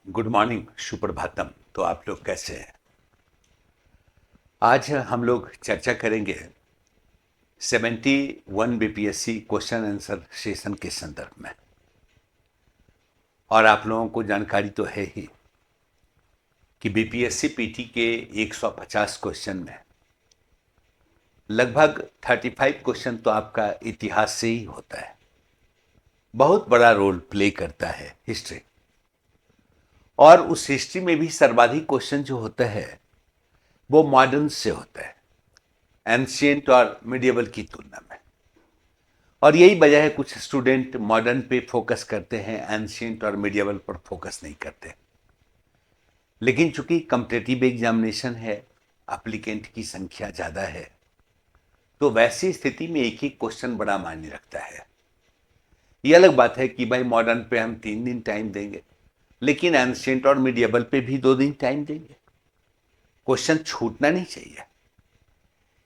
Good morning, Suprabhatam. तो आप लोग कैसे हैं? आज हम लोग चर्चा करेंगे 71 बीपीएससी क्वेश्चन आंसर सेशन के संदर्भ में। और आप लोगों को जानकारी तो है ही कि बीपीएससी पीटी के 150 क्वेश्चन में लगभग 35 क्वेश्चन तो आपका इतिहास से ही होता है। बहुत बड़ा रोल प्ले करता है हिस्ट्री। और उस हिस्ट्री में भी सर्वाधिक क्वेश्चन जो होता है वो मॉडर्न से होता है, एंशियंट और मिडिएवल की तुलना में। और यही वजह है कुछ स्टूडेंट मॉडर्न पे फोकस करते हैं, एंशियंट और मिडिएवल पर फोकस नहीं करते। लेकिन चूंकि कॉम्पिटिटिव एग्जामिनेशन है, एप्लीकेंट की संख्या ज़्यादा है, तो वैसी स्थिति में एक ही क्वेश्चन बड़ा मायने रखता है। ये अलग बात है कि भाई मॉडर्न पे हम 3 दिन टाइम देंगे, लेकिन एंशियंट और मिडिएवल पे भी 2 दिन टाइम देंगे। क्वेश्चन छूटना नहीं चाहिए।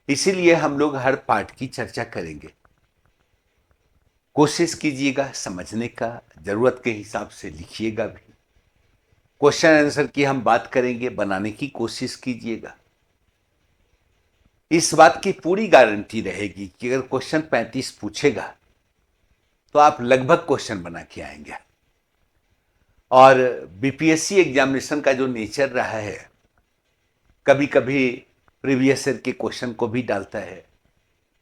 इसीलिए हम लोग हर पार्ट की चर्चा करेंगे। कोशिश कीजिएगा समझने का, जरूरत के हिसाब से लिखिएगा भी। क्वेश्चन आंसर की हम बात करेंगे, बनाने की कोशिश कीजिएगा। इस बात की पूरी गारंटी रहेगी कि अगर क्वेश्चन 35 पूछेगा तो आप लगभग क्वेश्चन बना के आएंगे। और बीपीएससी एग्जामिनेशन का जो नेचर रहा है, कभी कभी प्रीवियस ईयर के क्वेश्चन को भी डालता है,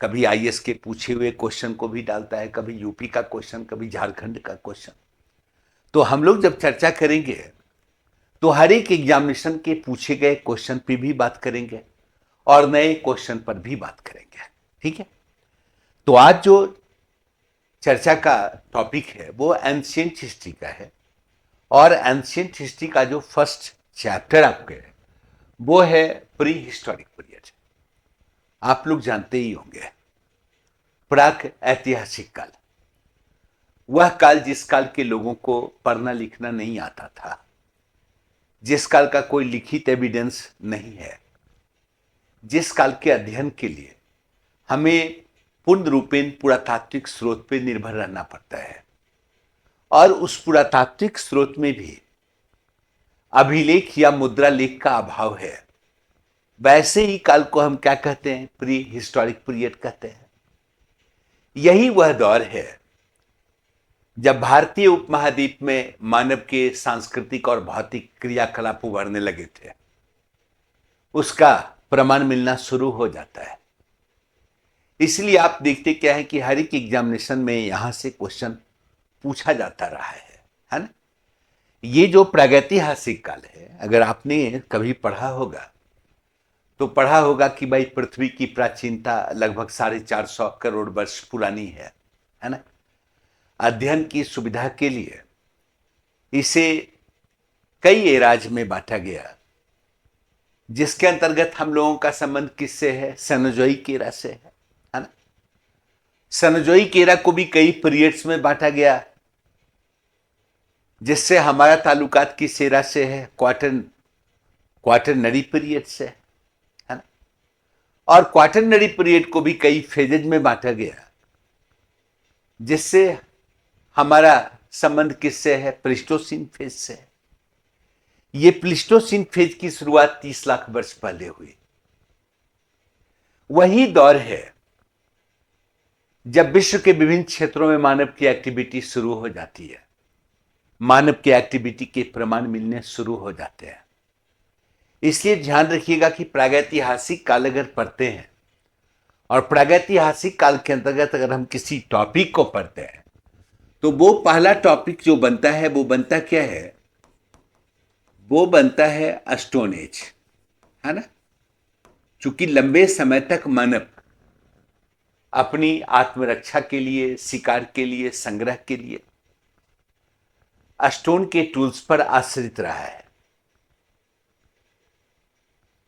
कभी आईएएस के पूछे हुए क्वेश्चन को भी डालता है, कभी यूपी का क्वेश्चन, कभी झारखंड का क्वेश्चन। तो हम लोग जब चर्चा करेंगे तो हर एक एग्जामिनेशन के पूछे गए क्वेश्चन पे भी बात करेंगे और नए क्वेश्चन पर भी बात करेंगे। ठीक है? तो आज जो चर्चा का टॉपिक है वो एंशियंट हिस्ट्री का है। और एंशियंट हिस्ट्री का जो फर्स्ट चैप्टर आपके है वो है प्री हिस्टोरिक पीरियड। आप लोग जानते ही होंगे, प्राक ऐतिहासिक काल, वह काल जिस काल के लोगों को पढ़ना लिखना नहीं आता था, जिस काल का कोई लिखित एविडेंस नहीं है, जिस काल के अध्ययन के लिए हमें पूर्ण रूपेण पुरातात्विक स्रोत पर निर्भर रहना पड़ता है। और उस पुरातात्विक स्रोत में भी अभिलेख या मुद्रा लेख का अभाव है। वैसे ही काल को हम क्या कहते हैं? प्री हिस्टोरिक पीरियड कहते हैं। यही वह दौर है जब भारतीय उपमहाद्वीप में मानव के सांस्कृतिक और भौतिक क्रियाकलाप उभरने लगे थे। उसका प्रमाण मिलना शुरू हो जाता है। इसलिए आप देखते क्या है कि हर एक एग्जामिनेशन में यहां से क्वेश्चन पूछा जाता रहा है ना? ये जो प्रागैतिहासिक काल है, अगर आपने कभी पढ़ा होगा तो पढ़ा होगा कि भाई पृथ्वी की प्राचीनता लगभग 450 करोड़ वर्ष पुरानी है ना? अध्ययन की सुविधा के लिए इसे कई एराज में बांटा गया, जिसके अंतर्गत हम लोगों का संबंध किससे है? सेनोजोइक एरा से है ना? सेनोजोइक एरा को भी कई पीरियड्स में बांटा गया, जिससे हमारा ताल्लुकात किस एरा से है? क्वाटरनरी पीरियड से है ना? और क्वाटरनरी पीरियड को भी कई फेजेज में बांटा गया, जिससे हमारा संबंध किससे है? प्लीस्टोसीन फेज से है। ये प्लीस्टोसीन फेज की शुरुआत 30 लाख वर्ष पहले हुई। वही दौर है जब विश्व के विभिन्न क्षेत्रों में मानव की एक्टिविटी शुरू हो जाती है, मानव की एक्टिविटी के प्रमाण मिलने शुरू हो जाते हैं। इसलिए ध्यान रखिएगा कि प्रागैतिहासिक काल अगर पढ़ते हैं और प्रागैतिहासिक काल के अंतर्गत अगर हम किसी टॉपिक को पढ़ते हैं तो वो पहला टॉपिक जो बनता है वो बनता क्या है? वो बनता है स्टोन एज, है ना? चूंकि लंबे समय तक मानव अपनी आत्मरक्षा के लिए, शिकार के लिए, संग्रह के लिए स्टोन के टूल्स पर आश्रित रहा है।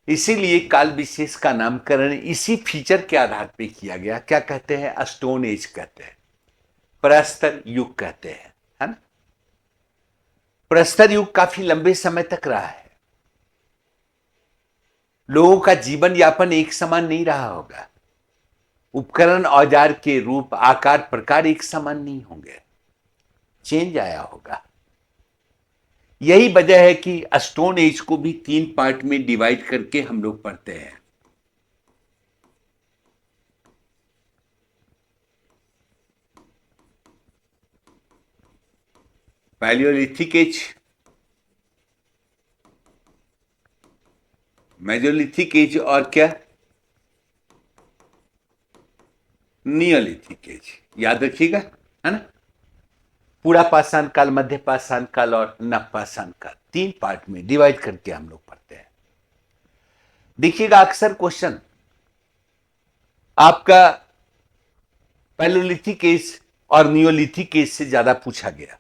इसीलिए काल विशेष का नामकरण इसी फीचर के आधार पर किया गया। क्या कहते हैं? स्टोन एज कहते हैं, प्रस्तर युग कहते हैं, है ना? प्रस्तर युग काफी लंबे समय तक रहा है। लोगों का जीवन यापन एक समान नहीं रहा होगा। उपकरण औजार के रूप, आकार, प्रकार एक समान नहीं होंगे, चेंज आया होगा। यही वजह है कि स्टोन एज को भी 3 पार्ट में डिवाइड करके हम लोग पढ़ते हैं। पैलियोलिथिक एज, मेजोलिथिक एज और क्या, नियोलिथिक एज। याद रखिएगा, है ना। पूरा पाषाण काल, मध्य पाषाण काल और नव पाषाण काल, 3 पार्ट में डिवाइड करके हम लोग पढ़ते हैं। देखिएगा अक्सर क्वेश्चन आपका पैलियोलिथिक एज और नियोलिथिक एज से ज्यादा पूछा गया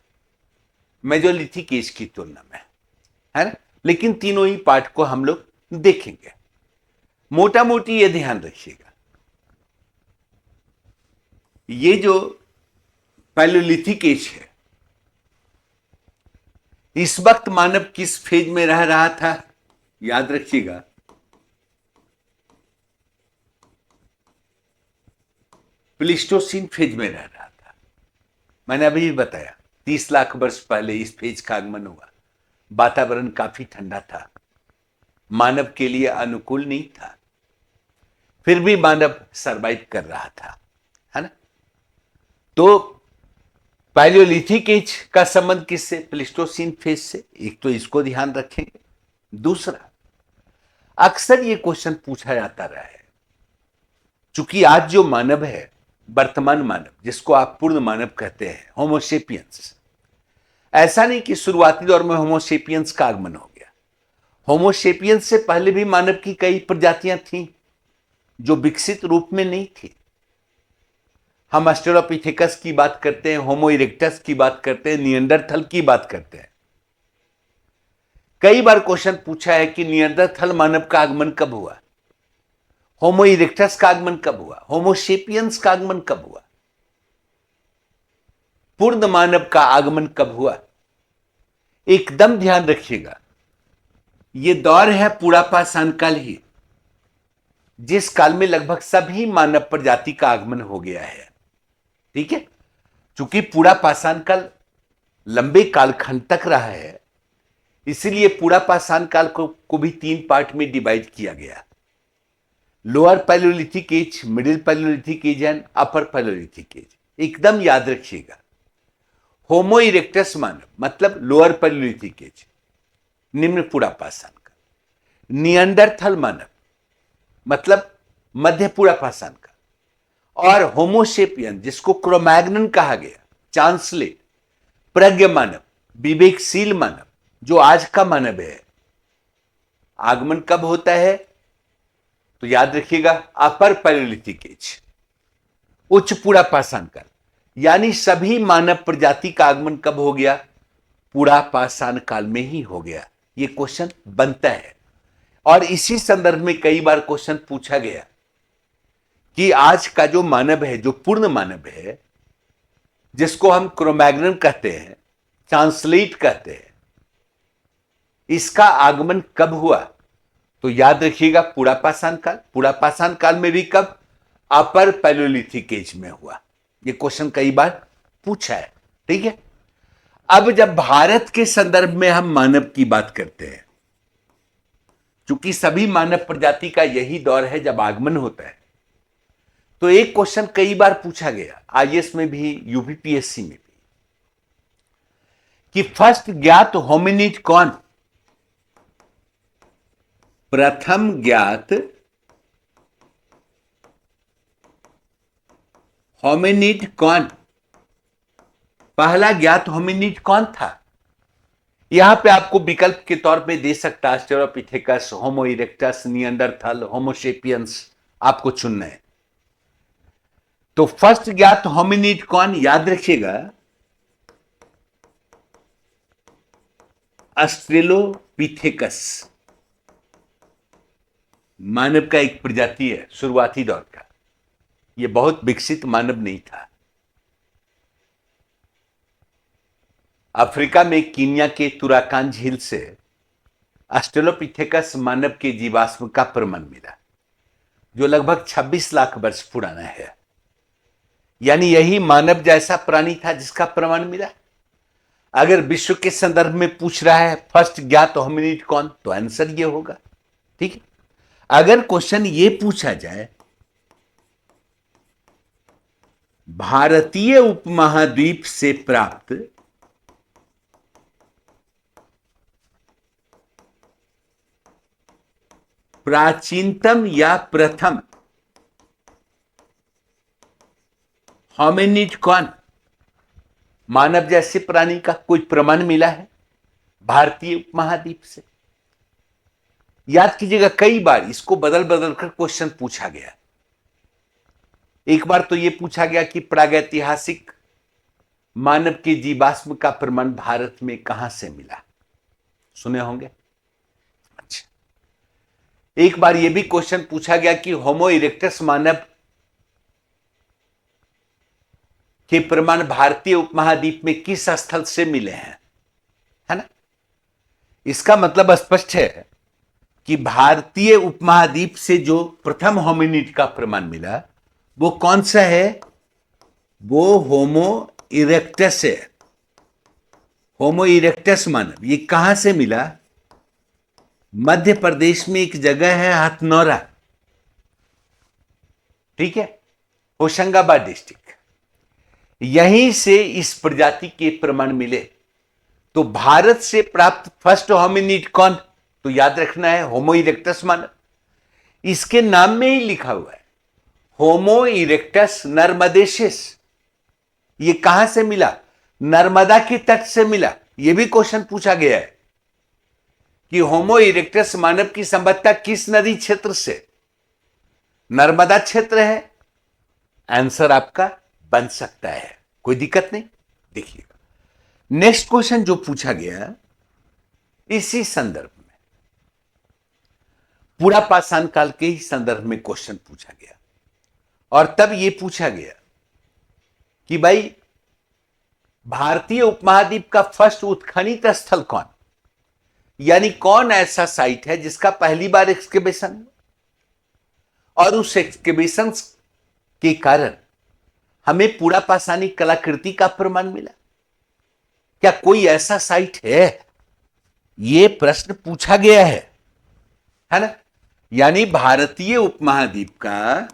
मेजोलिथिक एज की तुलना में, है ना। लेकिन तीनों ही पार्ट को हम लोग देखेंगे। मोटा मोटी ये ध्यान रखिएगा, ये जो पैलियोलिथिक एज है, इस वक्त मानव किस फेज में रह रहा था, याद रखिएगा, प्लीस्टोसीन फेज में रह रहा था। मैंने अभी भी बताया 30 लाख वर्ष पहले इस फेज का आगमन हुआ। वातावरण काफी ठंडा था, मानव के लिए अनुकूल नहीं था, फिर भी मानव सरवाइव कर रहा था, है ना। तो पैलियोलिथिक एज का संबंध किससे, प्लीस्टोसीन फेज से। एक तो इसको ध्यान रखेंगे। दूसरा, अक्सर ये क्वेश्चन पूछा जाता रहा है, चूंकि आज जो मानव है, वर्तमान मानव, जिसको आप पूर्ण मानव कहते हैं, होमोसेपियंस, ऐसा नहीं कि शुरुआती दौर में होमोसेपियंस का आगमन हो गया। होमोसेपियंस से पहले भी मानव की कई प्रजातियां थीं जो विकसित रूप में नहीं थी। हम ऑस्ट्रेलोपिथेकस की बात करते हैं, होमो इरेक्टस की बात करते हैं, निएंडरथल की बात करते हैं। कई बार क्वेश्चन पूछा है कि निएंडरथल मानव का आगमन कब हुआ, होमो इरेक्टस का आगमन कब हुआ, होमोसेपियंस का आगमन कब हुआ, पूर्ण मानव का आगमन कब हुआ। एकदम ध्यान रखिएगा, यह दौर है पूरा पाषाण काल ही, जिस काल में लगभग सभी मानव प्रजाति का आगमन हो गया है। ठीक है, चूंकि पूरा पाषाण काल लंबे कालखंड तक रहा है, इसलिए पूरा पाषाण काल को भी 3 पार्ट में डिवाइड किया गया। Lower palaeolithic age, middle palaeolithic age and upper palaeolithic age. एकदम याद रखिएगा, होमो इरेक्टस मानव मतलब लोअर पैलियोलिथिक एज, निम्न पूरा पाषाण काल। निएंडरथल मानव मतलब मध्य पूरा पाषाण काल। और होमोसेपियन, जिसको क्रोमैग्नन कहा गया, चांसलेट, प्रज्ञ मानव, विवेकशील मानव, जो आज का मानव है, आगमन कब होता है, तो याद रखिएगा अपर पैलियोलिथिक एज, उच्च पूरा पाषाण काल। यानी सभी मानव प्रजाति का आगमन कब हो गया, पूरा पाषाण काल में ही हो गया। यह क्वेश्चन बनता है, और इसी संदर्भ में कई बार क्वेश्चन पूछा गया कि आज का जो मानव है, जो पूर्ण मानव है, जिसको हम क्रोमैग्नन कहते हैं, ट्रांसलेट कहते हैं, इसका आगमन कब हुआ, तो याद रखिएगा पूरा पाषाण काल। पूरा पाषाण काल में भी कब, अपर पैलियोलिथिक एज में हुआ। यह क्वेश्चन कई बार पूछा है। ठीक है, अब जब भारत के संदर्भ में हम मानव की बात करते हैं, चूंकि सभी मानव प्रजाति का यही दौर है जब आगमन होता है, तो एक क्वेश्चन कई बार पूछा गया, आईएएस में भी, यूपीपीएससी में भी, कि फर्स्ट ज्ञात होमिनिड कौन, प्रथम ज्ञात होमिनिड कौन, पहला ज्ञात होमिनिड कौन था। यहां पे आपको विकल्प के तौर पे दे सकता है ऑस्ट्रेलोपिथेकस, होमो इरेक्टस, निएंडरथल, होमोसेपियंस, आपको चुनना है। तो फर्स्ट ज्ञात होमिनिड कौन, याद रखिएगा ऑस्ट्रेलोपिथेकस मानव का एक प्रजाति है शुरुआती दौर का। यह बहुत विकसित मानव नहीं था। अफ्रीका में कीनिया के तुराकान झील से ऑस्ट्रेलोपिथेकस मानव के जीवाश्म का प्रमाण मिला, जो लगभग 26 लाख वर्ष पुराना है। यानी यही मानव जैसा प्राणी था जिसका प्रमाण मिला। अगर विश्व के संदर्भ में पूछ रहा है फर्स्ट ज्ञात होमिनिड कौन, तो आंसर ये होगा। ठीक है। अगर क्वेश्चन ये पूछा जाए भारतीय उपमहाद्वीप से प्राप्त प्राचीनतम या प्रथम होमिनिड कौन, मानव जैसे प्राणी का कोई प्रमाण मिला है भारतीय उपमहाद्वीप से? याद कीजिएगा, कई बार इसको बदल बदल कर क्वेश्चन पूछा गया। एक बार तो यह पूछा गया कि प्रागैतिहासिक मानव के जीवाश्म का प्रमाण भारत में कहां से मिला, सुने होंगे। अच्छा, एक बार यह भी क्वेश्चन पूछा गया कि होमो इरेक्टस मानव के प्रमाण भारतीय उपमहाद्वीप में किस स्थल से मिले हैं, है ना। इसका मतलब स्पष्ट है कि भारतीय उपमहाद्वीप से जो प्रथम होमिनिड का प्रमाण मिला वो कौन सा है, वो होमो इरेक्टस है। होमो इरेक्टस मानव ये कहां से मिला, मध्य प्रदेश में एक जगह है हथनौरा, ठीक है, होशंगाबाद डिस्ट्रिक्ट, यहीं से इस प्रजाति के प्रमाण मिले। तो भारत से प्राप्त फर्स्ट होमिनिड कौन, तो याद रखना है होमो इरेक्टस मानव। इसके नाम में ही लिखा हुआ है होमो इरेक्टस नर्मदेशिस। ये कहां से मिला, नर्मदा के तट से मिला। यह भी क्वेश्चन पूछा गया है कि होमो इरेक्टस मानव की संबद्धता किस नदी क्षेत्र से, नर्मदा क्षेत्र है। आंसर आपका बन सकता है, कोई दिक्कत नहीं। देखिएगा नेक्स्ट क्वेश्चन जो पूछा गया इसी संदर्भ में, पूरा पाषाण काल के ही संदर्भ में क्वेश्चन पूछा गया। और तब यह पूछा गया कि भाई भारतीय उपमहाद्वीप का फर्स्ट उत्खनित स्थल कौन, यानी कौन ऐसा साइट है जिसका पहली बार एक्सकेवेशन और उस एक्सकेवेशन के कारण हमें पूरा पाषाणिक कलाकृति का प्रमाण मिला। क्या कोई ऐसा साइट है, यह प्रश्न पूछा गया है ना। यानी भारतीय उपमहाद्वीप का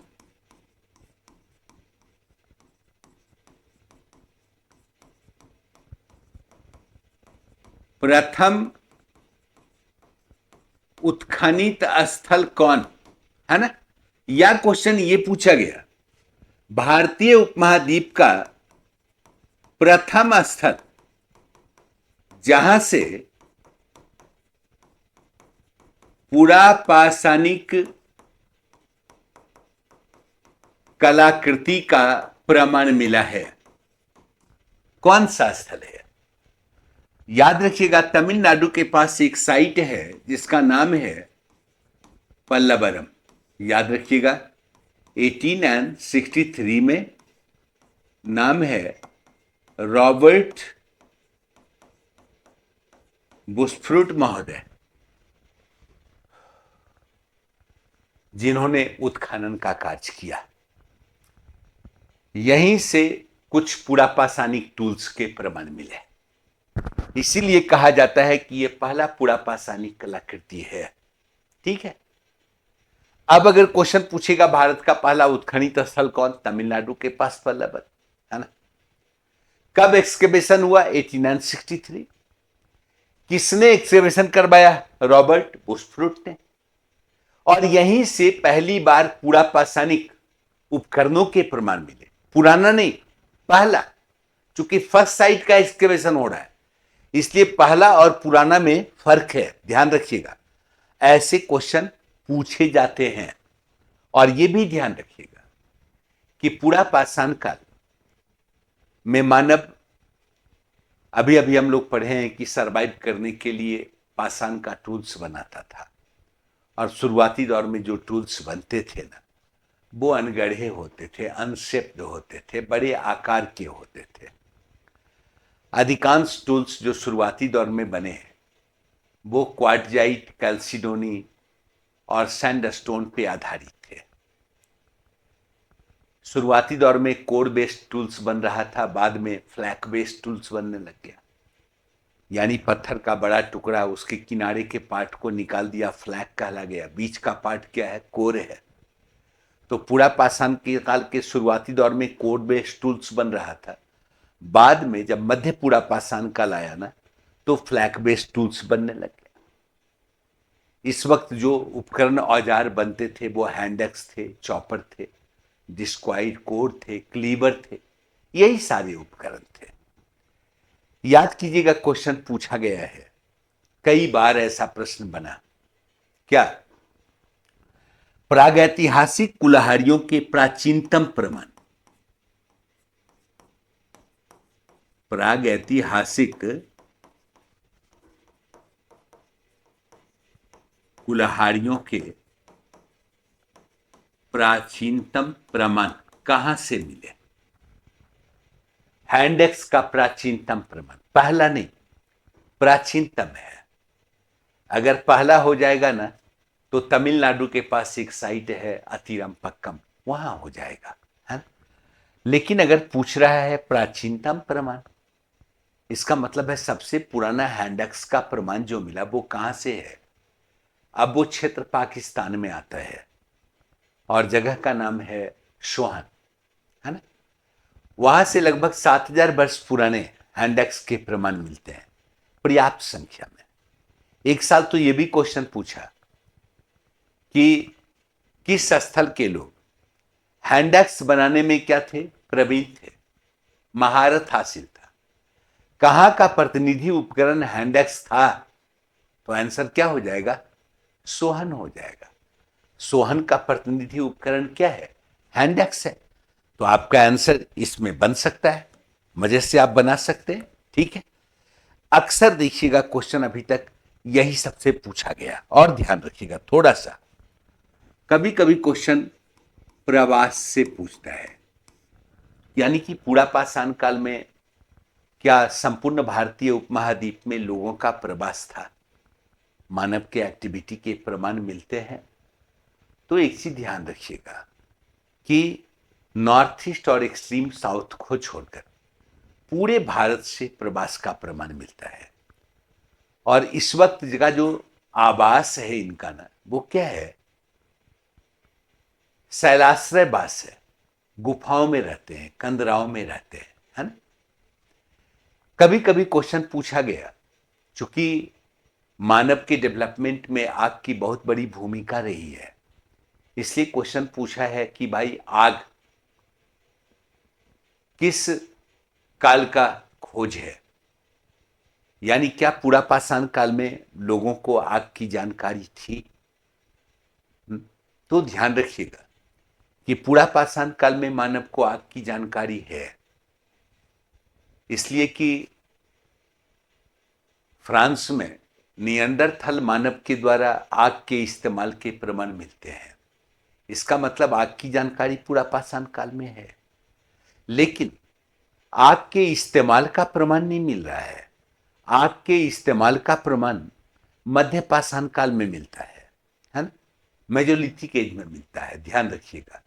प्रथम उत्खनित स्थल कौन, है ना। यह क्वेश्चन यह पूछा गया भारतीय उपमहाद्वीप का प्रथम स्थल जहां से पूरा पाषाणिक कलाकृति का प्रमाण मिला है, कौन सा स्थल है। याद रखिएगा तमिलनाडु के पास एक साइट है जिसका नाम है पल्लवरम। याद रखिएगा 1863 में नाम है रॉबर्ट बुशफ्रूट महोदय, जिन्होंने उत्खनन का कार्य किया। यहीं से कुछ पुरापाषाणिक टूल्स के प्रमाण मिले, इसीलिए कहा जाता है कि यह पहला पुरापाषाणिक कलाकृति है। ठीक है। अब अगर क्वेश्चन पूछेगा भारत का पहला उत्खनित स्थल कौन, तमिलनाडु के पास पल्लवर, है ना। कब एक्सकेवेशन हुआ, 1863। किसने एक्सकेवेशन करवाया, रॉबर्ट बुशफ्रूट ने। और यहीं से पहली बार पूरा पाषाणिक उपकरणों के प्रमाण मिले, पुराना नहीं, पहला। चूंकि फर्स्ट साइट का एक्सकेवेशन हो रहा है इसलिए पहला और पुराना में फर्क है, ध्यान रखिएगा। ऐसे क्वेश्चन पूछे जाते हैं। और यह भी ध्यान रखिएगा कि पूरा पाषाण काल में मानव, अभी अभी हम लोग पढ़े हैं कि सरवाइव करने के लिए पाषाण का टूल्स बनाता था। और शुरुआती दौर में जो टूल्स बनते थे ना, वो अनगढ़े होते थे, अनशेप्ड होते थे, बड़े आकार के होते थे। अधिकांश टूल्स जो शुरुआती दौर में बने हैं वो क्वार्टजाइट, कैल्सिडोनी और सैंडस्टोन पे आधारित थे। शुरुआती दौर में कोर बेस्ड टूल्स बन रहा था, बाद में फ्लैक बेस्ड टूल्स बनने लग गया। यानी पत्थर का बड़ा टुकड़ा, उसके किनारे के पार्ट को निकाल दिया, फ्लैग कहला गया। बीच का पार्ट क्या है? कोर है। तो पूरा पाषाण के काल के शुरुआती दौर में कोर बेस्ड टूल्स बन रहा था। बाद में जब मध्य पूरा पाषाण काल आया ना, तो फ्लैग बेस्ड टूल्स बनने लगे। इस वक्त जो उपकरण औजार बनते थे वो हैंडक्स थे, चॉपर थे, डिस्क्वाइड कोर थे, क्लीवर थे, यही सारे उपकरण थे। याद कीजिएगा, क्वेश्चन पूछा गया है, कई बार ऐसा प्रश्न बना। क्या? प्रागैतिहासिक कुल्हाड़ियों के प्राचीनतम प्रमाण। प्रागैतिहासिक कुल्हाड़ियों के प्राचीनतम प्रमाण कहां से मिले? हैंडेक्स का प्राचीनतम प्रमाण, पहला नहीं, प्राचीनतम है। अगर पहला हो जाएगा ना, तो तमिलनाडु के पास एक साइट है अतिरम्पक्कम, वहां हो जाएगा, है ना? लेकिन अगर पूछ रहा है प्राचीनतम प्रमाण, इसका मतलब है सबसे पुराना हैंडेक्स का प्रमाण जो मिला वो कहां से है? अब वो क्षेत्र पाकिस्तान में आता है और जगह का नाम है सोहन, है ना? वहां से लगभग 7,000 वर्ष पुराने हैंडेक्स के प्रमाण मिलते हैं, पर्याप्त संख्या में। एक साल तो यह भी क्वेश्चन पूछा कि किस स्थल के लोग हैंडेक्स बनाने में क्या थे? प्रवीण थे, महारत हासिल था। कहां का प्रतिनिधि उपकरण हैंडेक्स था? तो आंसर क्या हो जाएगा? सोहन हो जाएगा। सोहन का प्रतिनिधि उपकरण क्या है? हैंडेक्स है। तो आपका आंसर इसमें बन सकता है, मजे से आप बना सकते हैं, ठीक है। अक्सर देखिएगा क्वेश्चन अभी तक यही सबसे पूछा गया। और ध्यान रखिएगा थोड़ा सा, कभी कभी क्वेश्चन प्रवास से पूछता है, यानी कि पूरा पाषाण काल में क्या संपूर्ण भारतीय उपमहाद्वीप में लोगों का प्रवास था, मानव के एक्टिविटी के प्रमाण मिलते हैं। तो एक चीज ध्यान रखिएगा कि नॉर्थ ईस्ट और एक्सट्रीम साउथ को छोड़कर पूरे भारत से प्रवास का प्रमाण मिलता है। और इस वक्त का जो आवास है इनका ना, वो क्या है? शैलाश्रय वास है, गुफाओं में रहते हैं, कंदराओं में रहते हैं, है ना? कभी कभी क्वेश्चन पूछा गया, चूंकि मानव के डेवलपमेंट में आग की बहुत बड़ी भूमिका रही है, इसलिए क्वेश्चन पूछा है कि भाई आग किस काल का खोज है? यानी क्या पूरा पाषाण काल में लोगों को आग की जानकारी थी? तो ध्यान रखिएगा कि पूरा पाषाण काल में मानव को आग की जानकारी है, इसलिए कि फ्रांस में नियंडरथल मानव के द्वारा आग के इस्तेमाल के प्रमाण मिलते हैं। इसका मतलब आग की जानकारी पूरा पाषाण काल में है, लेकिन आग के इस्तेमाल का प्रमाण नहीं मिल रहा है। आग के इस्तेमाल का प्रमाण मध्य पाषाण काल में मिलता है ना? मेजोलिथिक एज में मिलता है, ध्यान रखिएगा।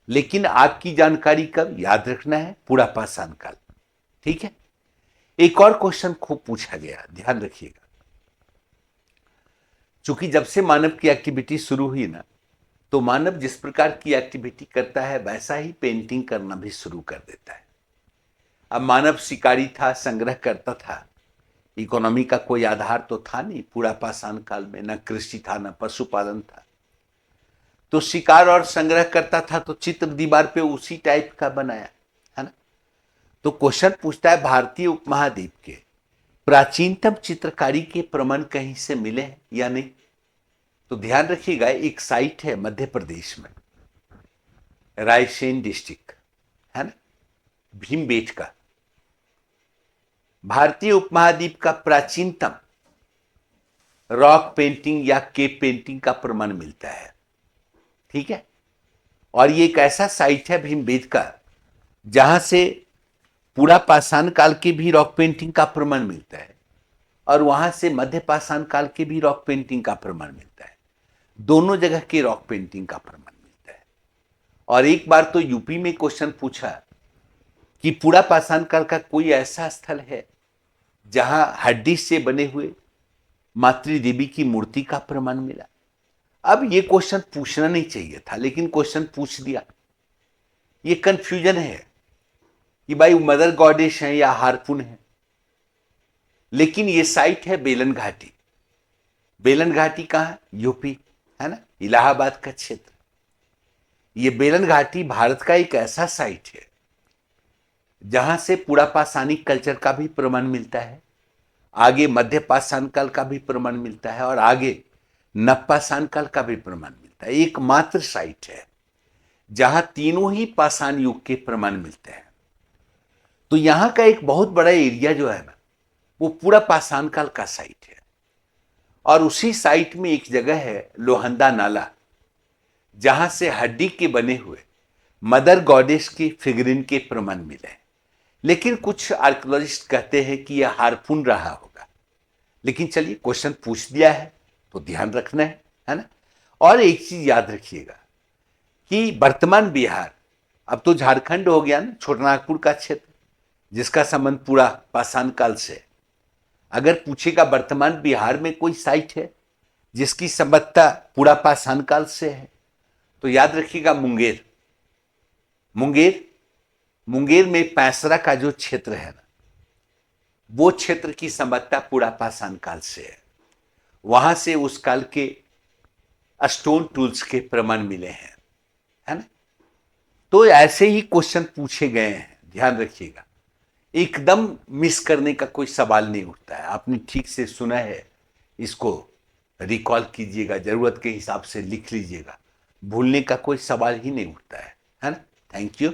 लेकिन आग की जानकारी कब? याद रखना है, पूरा पाषाण काल, ठीक है। एक और क्वेश्चन खूब पूछा गया, ध्यान रखिएगा। चूंकि जब से मानव की एक्टिविटी शुरू हुई ना, तो मानव जिस प्रकार की एक्टिविटी करता है वैसा ही पेंटिंग करना भी शुरू कर देता है। अब मानव शिकारी था, संग्रह करता था, इकोनॉमी का कोई आधार तो था नहीं पूरा पाषाण काल में, न कृषि था न पशुपालन था। तो शिकार और संग्रह करता था, तो चित्र दीवार पे उसी टाइप का बनाया, है ना? तो क्वेश्चन पूछता है भारतीय उपमहाद्वीप के प्राचीनतम चित्रकारी के प्रमाण कहीं से मिले हैं या नहीं? तो ध्यान रखिएगा, एक साइट है मध्य प्रदेश में, रायसेन डिस्ट्रिक्ट, है ना, भीमबेटका। भारतीय उपमहाद्वीप का प्राचीनतम रॉक पेंटिंग या केव पेंटिंग का प्रमाण मिलता है, ठीक है। और ये एक ऐसा साइट है भीमबेटका जहां से पूरा पाषाण काल के भी रॉक पेंटिंग का प्रमाण मिलता है और वहां से मध्य पाषाण काल के भी रॉक पेंटिंग का प्रमाण मिलता है। दोनों जगह के रॉक पेंटिंग का प्रमाण मिलता है। और एक बार तो यूपी में क्वेश्चन पूछा कि पूरा पाषाण काल का कोई ऐसा स्थल है जहां हड्डी से बने हुए मातृ देवी की मूर्ति का प्रमाण मिला। अब ये क्वेश्चन पूछना नहीं चाहिए था, लेकिन क्वेश्चन पूछ दिया। ये कंफ्यूजन है कि भाई मदर गॉडेस है या हार्पुन है। लेकिन ये साइट है बेलन घाटी। बेलन घाटी कहाँ है? यूपी, है ना, इलाहाबाद का क्षेत्र। ये बेलन घाटी भारत का एक ऐसा साइट है जहां से पुरापाषाणिक कल्चर का भी प्रमाण मिलता है, आगे मध्य पाषाण काल का भी प्रमाण मिलता है, और आगे नवपाषाण काल का भी प्रमाण मिलता है। एकमात्र साइट है जहां तीनों ही पाषाण युग के प्रमाण मिलते हैं। तो यहां का एक बहुत बड़ा एरिया जो है ना, वो पूरा पाषाण काल का साइट है। और उसी साइट में एक जगह है लोहंदा नाला, जहां से हड्डी के बने हुए मदर गॉडेस की फिगरिन के प्रमाण मिले। लेकिन कुछ आर्कियोलॉजिस्ट कहते हैं कि यह हार्पुन रहा होगा। लेकिन चलिए, क्वेश्चन पूछ दिया है तो ध्यान रखना है ना। और एक चीज याद रखिएगा कि वर्तमान बिहार, अब तो झारखंड हो गया ना, छोटानागपुर का क्षेत्र, जिसका संबंध पूरा पाषाण काल से। अगर पूछेगा वर्तमान बिहार में कोई साइट है जिसकी संबद्धता पूरा पाषाण काल से है, तो याद रखिएगा मुंगेर। मुंगेर मुंगेर में पैसरा का जो क्षेत्र है ना, वो क्षेत्र की संबद्धता पूरा पाषाण काल से है। वहां से उस काल के स्टोन टूल्स के प्रमाण मिले हैं, है ना। तो ऐसे ही क्वेश्चन पूछे गए हैं, ध्यान रखिएगा। एकदम मिस करने का कोई सवाल नहीं उठता है। आपने ठीक से सुना है, इसको रिकॉल कीजिएगा, जरूरत के हिसाब से लिख लीजिएगा, भूलने का कोई सवाल ही नहीं उठता है ना। Thank you.